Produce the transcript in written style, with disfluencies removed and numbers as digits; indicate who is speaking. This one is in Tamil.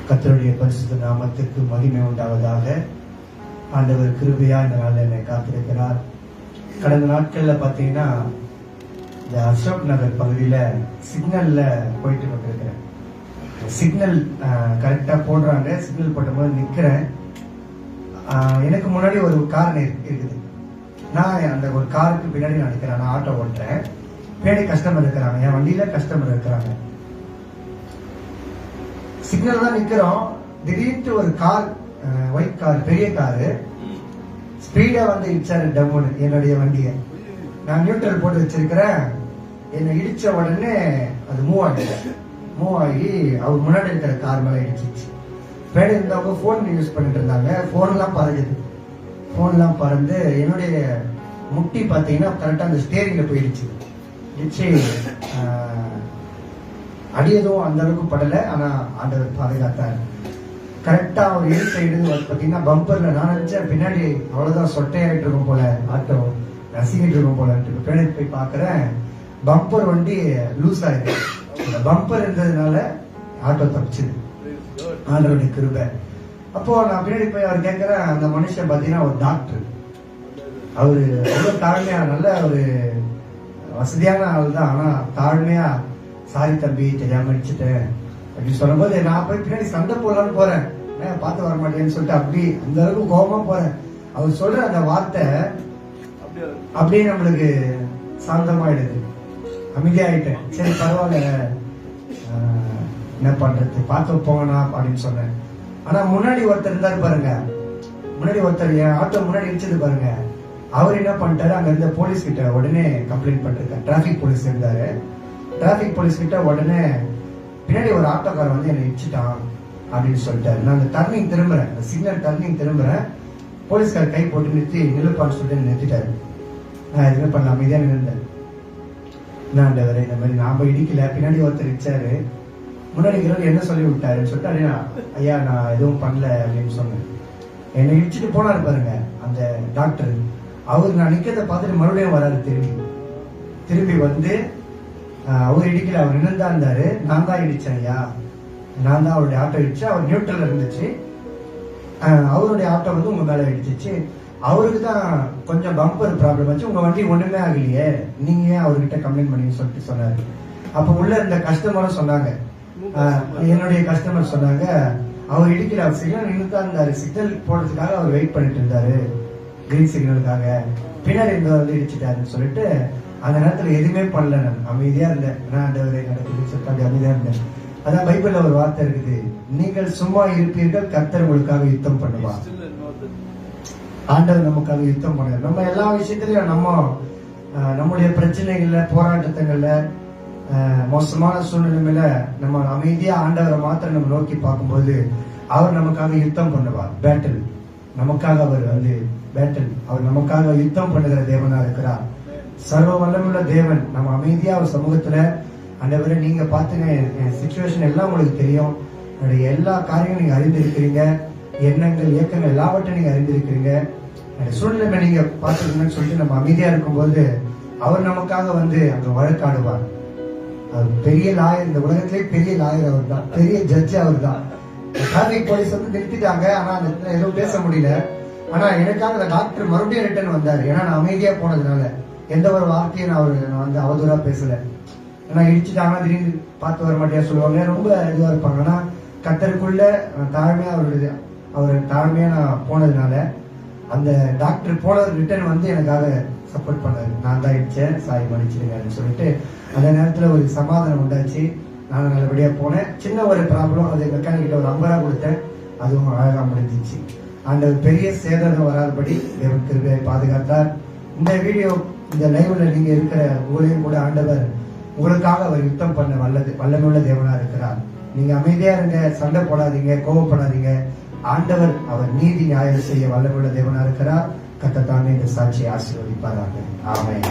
Speaker 1: கர்த்தருடைய பரிசுத்த நாமத்திற்கு மகிமை உண்டாவதாக. ஆண்டவர் கிருபையா இந்த நாளில் என்னை காத்திருக்கிறார். கடந்த நாட்கள்ல பாத்தீங்கன்னா இந்த அசோக் நகர் பகுதியில சிக்னல்ல போயிட்டு கொண்டிருக்கிறேன். சிக்னல் கரெக்டா போடுறாங்க. சிக்னல் போடும்போது நிக்கிறேன். எனக்கு முன்னாடி ஒரு கார் இருக்குது. நான் அந்த ஒரு காருக்கு பின்னாடி நான் நிக்கிறேன். நான் ஆட்டோ ஓட்டுறேன். பின்னாடி கஸ்டமர் இருக்கிறாங்க. என் வண்டியில கஸ்டமர் இருக்கிறாங்க. சிக்னல் தான் நிக்கிறோம். திடீர்னு ஒரு கார், ஒயிட் கார், பெரிய காரு ஸ்பீடா வந்து இடிச்சாரு டம்முன்னு என்னுடைய வண்டியை. நான் நியூட்ரல் போட்டு வச்சிருக்கிறேன். என்னை இடிச்ச உடனே அது மூவ் ஆகி அவர் முன்னாடி இருக்கிற கார் மேல இடிச்சிச்சு. பின்னாடி இருந்தவங்க போன் யூஸ் பண்ணிட்டு இருந்தாங்க. போன்லாம் பறந்து என்னுடைய முட்டி பாத்தீங்கன்னா கரெக்டா அந்த ஸ்டேரிங்ல போயிடுச்சு. இடிச்சு அடியதும் அந்த அளவுக்கு படல. ஆனா ஆண்டவர் பாதுகாத்தார். கரெக்டா அவர் இரு சைடு பாத்தீங்கன்னா பம்பர்ல நான் நினைச்சேன் பின்னாடி அவ்வளவுதான் சொட்டையாயிட்டு இருக்கும் போல, ஆட்டோ நசிக்கிட்டு இருக்கும் போல. பின்னாடி போய் பாக்குறேன் பம்பர் வண்டி லூஸ் ஆயிருக்கு. அந்த பம்பர் இருந்ததுனால ஆட்டோ தப்பிச்சுது. ஆண்டவருடைய கிருபை. அப்போ நான் பின்னாடி போய் அவர் கேட்கிறேன். அந்த மனுஷன் பாத்தீங்கன்னா ஒரு டாக்டர். அவரு அவ்வளவு தாழ்மையா, நல்ல ஒரு வசதியான ஆள் தான். ஆனா தாழ்மையா, சாரி தம்பி தெரியாம அடிச்சுட்டேன் அப்படின்னு சொல்லும் போது நான் போய் பின்னாடி சண்டை போடலான்னு போறேன். பார்த்து வர மாட்டேன்னு சொல்லிட்டு அப்படி அந்த அளவுக்கு கோபமா போறேன். அவர் சொல்ற அந்த வார்த்தை அப்படியே நம்மளுக்கு சாந்தமாயிடுது. அமைதியாயிட்டேன். சரி பரவாயில்ல, என்ன பண்றது, பார்த்து போங்கண்ணா அப்படின்னு சொன்னேன். ஆனா முன்னாடி ஒருத்தர் இருந்தாரு பாருங்க. முன்னாடி ஒருத்தர் என் ஆட்டோ முன்னாடி இடிச்சது பாருங்க. அவர் என்ன பண்ணிட்டாரு, அங்க இருந்த போலீஸ் கிட்ட உடனே கம்ப்ளைண்ட் பண்ணிருக்காரு. டிராபிக் போலீஸ் இருந்தாரு. டிராபிக் போலீஸ் கிட்ட உடனே பின்னாடி ஒரு ஆட்டோக்காரர் வந்து என்னை இடிச்சிட்டான் அப்படின்னு சொல்லிட்டாரு. நான் அந்த டர்னிங் திரும்புறேன், அந்த சிக்னல் டர்னிங் திரும்புறேன். போலீஸ்கார் கை போட்டு நிலுப்பான்னு சொல்லிட்டு நிறுத்திட்டாரு. நான் எதுவுமே பண்ணல, அமைதியா நின்றுட்டேன். நான் இந்த மாதிரி நாம இடிக்கல, பின்னாடி ஒருத்தர் இடிச்சாரு, முன்னாடி என்ன சொல்லி விட்டாருன்னு சொல்லிட்டு ஐயா நான் எதுவும் பண்ணல அப்படின்னு சொன்னேன். என்னை இடிச்சுட்டு போனாரு பாருங்க அந்த டாக்டர். அவர் நான் நிக்கிறத பார்த்துட்டு மறுபடியும் வராரு. திரும்பி வந்து அவர் இடிக்கல, அவர் நின்றுதான் இருந்தாரு. நான் தான் இடிச்சேன் ஐயா, நான் தான் அவருடைய ஆட்டோ இடிச்சு. அவர் நியூட்ரல் இருந்துச்சு. அவருடைய ஆட்டோ வந்து உங்க மேல இடிச்சிச்சு. அவருக்கு தான் கொஞ்சம் பம்பர் ப்ராப்ளம் வச்சு, உங்க வண்டி ஒண்ணுமே ஆகலையே, நீங்க ஏன் அவர்கிட்ட கம்ப்ளைண்ட் பண்ணீங்கன்னு சொல்லிட்டு சொன்னாரு. அப்ப உள்ள இருந்த கஸ்டமரும் சொன்னாங்க, என்னுடைய கஸ்டமர் சொன்னாங்க, அவர் இடிக்கல, அவர் சிக்னல் நின்றுதான் இருந்தாரு. சிக்னல் போடுறதுக்காக அவர் வெயிட் பண்ணிட்டு இருந்தாரு, கிரீன் சிக்னலுக்காக. பின்னாடி இருந்த வந்து இடிச்சுட்டாருன்னு சொல்லிட்டு அந்த நேரத்துல எதுவுமே பண்ணல. நான் அமைதியா இருந்தேன். நான் நடக்குதுன்னு சொல்லிட்டு அமைதியா இருந்தேன். அதான் பைபிள்ல ஒரு வார்த்தை இருக்குது, நீங்கள் சும்மா இருப்பீர்கள், கர்த்தர் உங்களுக்காக யுத்தம் பண்ணுவார். ஆண்டவர் நமக்காக யுத்தம் பண்ணுவார். நம்ம எல்லா விஷயத்திலையும் நம்முடைய பிரச்சனைகள்ல, போராட்டங்கள்ல, மோசமான சூழ்நிலையில நம்ம அமைதியா ஆண்டவரை மாத்திரம் நம்ம நோக்கி பார்க்கும்போது அவர் நமக்காக யுத்தம் பண்ணுவார். பேட்டில் நமக்காக அவர் வந்து அவர் நமக்காக யுத்தம் பண்ணுகிற தேவனா இருக்கிறார். சர்வ வல்லமுள்ள தேவன். நம்ம அமைதியா அவர் சமூகத்துல, ஆண்டவரே நீங்க பாத்துங்க, என் சிச்சுவேஷன் எல்லாம் உங்களுக்கு தெரியும், என்னுடைய எல்லா காரியங்களும் நீங்க அறிந்திருக்கிறீங்க, எண்ணங்கள் இயக்கங்கள் எல்லாவற்றையும் நீங்க அறிந்திருக்கிறீங்க, சூழ்நிலை நீங்க பாத்துக்கணும்னு சொல்லிட்டு நம்ம அமைதியா இருக்கும்போது அவர் நமக்காக வந்து அங்க வழக்காடுவார். பெரிய லாயர், இந்த உலகத்திலே பெரிய லாயர் அவர் தான், பெரிய ஜட்ஜ் அவர் தான். டிராபிக் போலீஸ் வந்து நிறுத்திட்டாங்க. ஆனா எதுவும் பேச முடியல. ஆனா எனக்காக அந்த டாக்டர் மறுபடியும் ரிட்டர்ன் வந்தாரு. ஏன்னா நான் அமைதியா போனதுனால எந்த ஒரு வார்த்தையும் நான் வந்து அவதூறா பேசல. ஏன்னா இடிச்சுட்டாங்கன்னா திடீர்னு பார்த்து வர மாட்டேயா சொல்லுவாங்க, ரொம்ப இதுவா இருப்பாங்க. ஆனா கர்த்தருக்குள்ள தாழ்மையா அவர் தாழ்மையா நான் போனதுனால அந்த டாக்டர் போனது ரிட்டர்ன் வந்து எனக்காக சப்போர்ட் பண்ணாரு. நான் தான் இடிச்சேன், சாரி மன்னிச்சிருங்கன்னு சொல்லிட்டு அந்த நேரத்துல ஒரு சமாதானம் உண்டாச்சு. நானும் நல்லபடியா போனேன். சின்ன ஒரு ப்ராப்ளம், அது மெக்கானிக் கிட்ட ஒரு 50 ரூபா கொடுத்தேன், அதுவும் அழகா முடிஞ்சிச்சு. அந்த பெரிய சேதம் வராதபடி தேவன் கிருபையை பாதுகாத்தார். இந்த வீடியோ, இந்த லைவ்ல நீங்க இருக்கிற உங்களையும் கூட ஆண்டவர் உங்களுக்காக அவர் யுத்தம் பண்ண வல்லமையுள்ள தேவனா இருக்கிறார். நீங்க அமைதியா இருங்க, சண்டை போடாதீங்க, கோவப்படாதீங்க. ஆண்டவர் அவர் நீதி நியாயம் செய்ய வல்லமையுள்ள தேவனா இருக்கிறார். கர்த்தர் தாமே இந்த சாட்சியை ஆசீர்வதிப்பாராக. ஆமென்.